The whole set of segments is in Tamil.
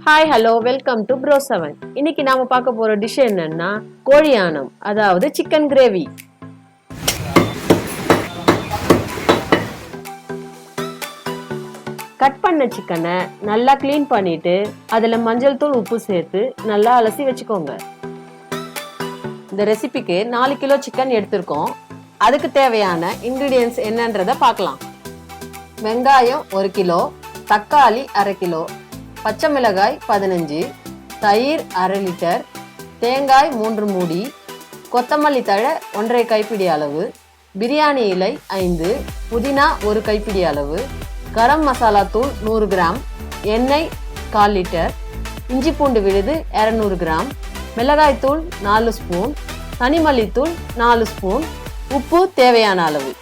Hi hello welcome to Bros7. இன்னைக்கு நாம பார்க்க போற டிஷ் என்னன்னா கோழியானம், அதாவது சிக்கன் கிரேவி. கட் பண்ண சிக்கனை நல்லா கிளீன் பண்ணிட்டு அதுல மஞ்சள் தூள் உப்பு சேர்த்து நல்லா அலசி வச்சுக்கோங்க. இந்த ரெசிபிக்கு 4 கிலோ சிக்கன் எடுத்திருக்கோம். அதுக்கு தேவையான இன்கிரீடியன்ஸ் என்னன்றத பார்க்கலாம். வெங்காயம் 1 கிலோ, தக்காளி 1/2 கிலோ, பச்சை மிளகாய் 15, தயிர் 1/2 லிட்டர், தேங்காய் 3 மூடி, கொத்தமல்லி தழை 1/2 கைப்பிடி அளவு, பிரியாணி இலை 5, புதினா 1 கைப்பிடி அளவு, கரம் மசாலா தூள் 100 கிராம், எண்ணெய் 1/4 லிட்டர், இஞ்சி பூண்டு விழுது 200 கிராம், மிளகாய் தூள் 4 ஸ்பூன், தனிமல்லித்தூள் 4 ஸ்பூன், உப்பு தேவையான அளவு.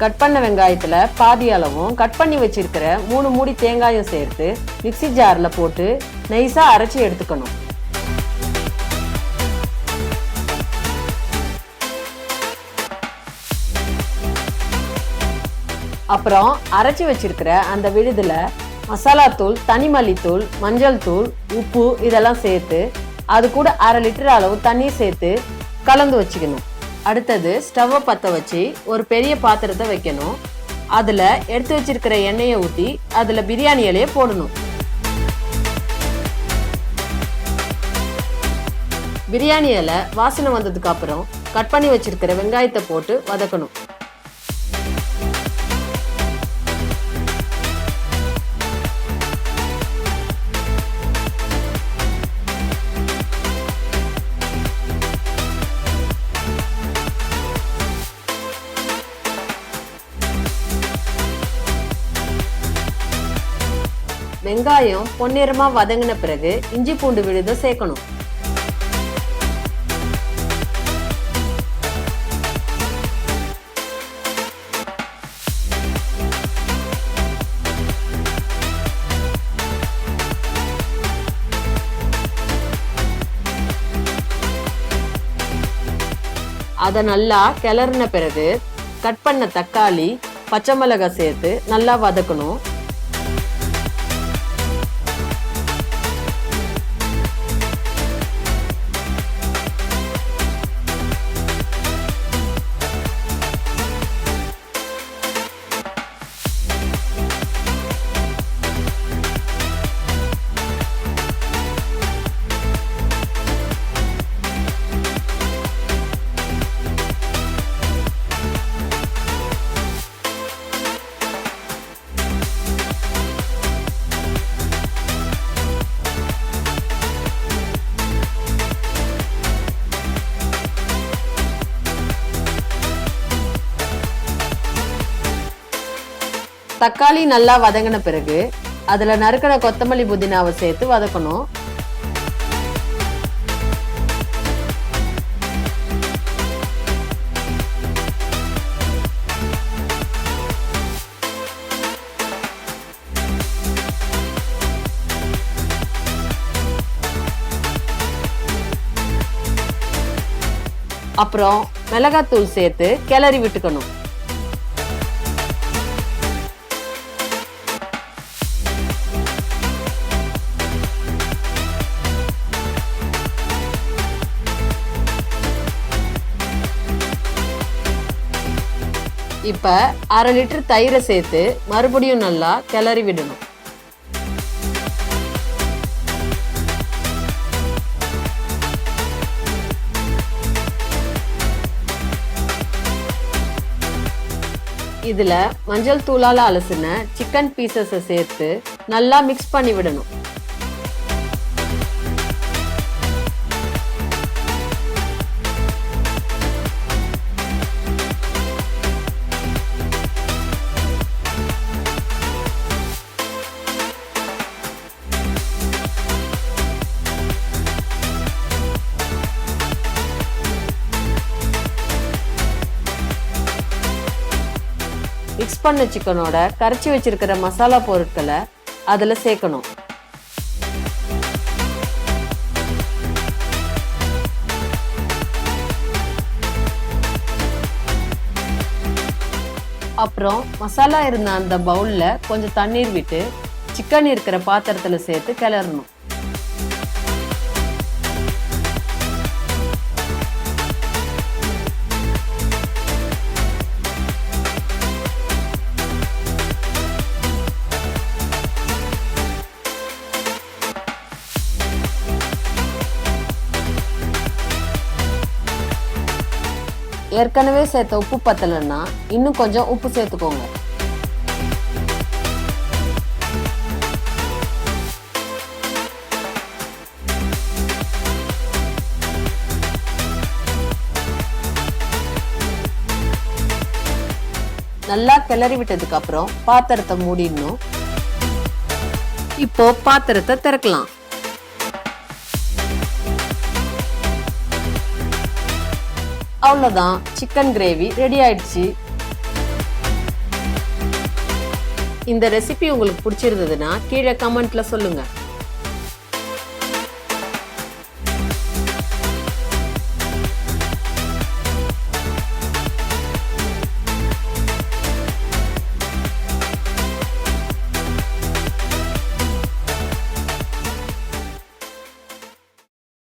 கட் பண்ண வெங்காயத்துல பாதி அளவும் கட் பண்ணி வச்சிருக்கிற 3 மூடி தேங்காயும் சேர்த்து மிக்ஸி ஜார்ல போட்டு நைஸா அரைச்சி எடுத்துக்கணும். அப்புறம் அரைச்சி வச்சிருக்கிற அந்த விழுதுல மசாலா தூள், தனிமல்லித்தூள், மஞ்சள் தூள், உப்பு இதெல்லாம் சேர்த்து அது கூட 1/2 லிட்டர் அளவு தண்ணி சேர்த்து கலந்து வச்சுக்கணும். அடுத்தது ஸ்டவ்வை பற்ற வச்சு ஒரு பெரிய பாத்திரத்தை வைக்கணும். அதில் எடுத்து வச்சிருக்கிற எண்ணெயை ஊற்றி அதில் பிரியாணி இலையை போடணும். பிரியாணி இலை வாசனை வந்ததுக்கு அப்புறம் கட் பண்ணி வச்சிருக்கிற வெங்காயத்தை போட்டு வதக்கணும். வெங்காயம் பொன்னிறமா வதங்கின பிறகு இஞ்சி பூண்டு விழுத சேர்க்கணும். அதை நல்லா கிளறின பிறகு கட் பண்ண தக்காளி, பச்சை மிளகாய் சேர்த்து நல்லா வதக்கணும். தக்காளி நல்லா வதங்கின பிறகு அதுல நறுக்கின கொத்தமல்லி, புதினாவை சேர்த்து வதக்கணும். அப்புறம் மிளகாத்தூள் சேர்த்து கிளறி விட்டுக்கணும். இப்ப 1/2 லிட்டர் தயிரை சேர்த்து மறுபடியும் நல்லா கிளறி விடணும். இதுல மஞ்சள் தூளால அலசின சிக்கன் பீசஸை சேர்த்து நல்லா மிக்ஸ் பண்ணி விடணும். மிக்ஸ் பண்ண சிக்கனோட கரைச்சி வச்சிருக்கிற மசாலா பொருட்களை அதுல சேர்க்கணும். அப்புறம் மசாலா இருந்த அந்த பவுல்ல கொஞ்சம் தண்ணீர் விட்டு சிக்கன் இருக்கிற பாத்திரத்துல சேர்த்து கிளறணும். ஏற்கனவே சேர்த்த உப்பு பத்தலைன்னா இன்னும் கொஞ்சம் உப்பு சேர்த்துக்கோங்க. நல்லா கிளறி விட்டதுக்கு அப்புறம் பாத்திரத்தை மூடிடணும். இப்போ பாத்திரத்தை திறக்கலாம். அவ்வளோதான், சிக்கன் கிரேவி ரெடி ஆயிடுச்சு. இந்த ரெசிபி உங்களுக்கு பிடிச்சிருந்ததுன்னா கீழே கமெண்ட்ல சொல்லுங்க.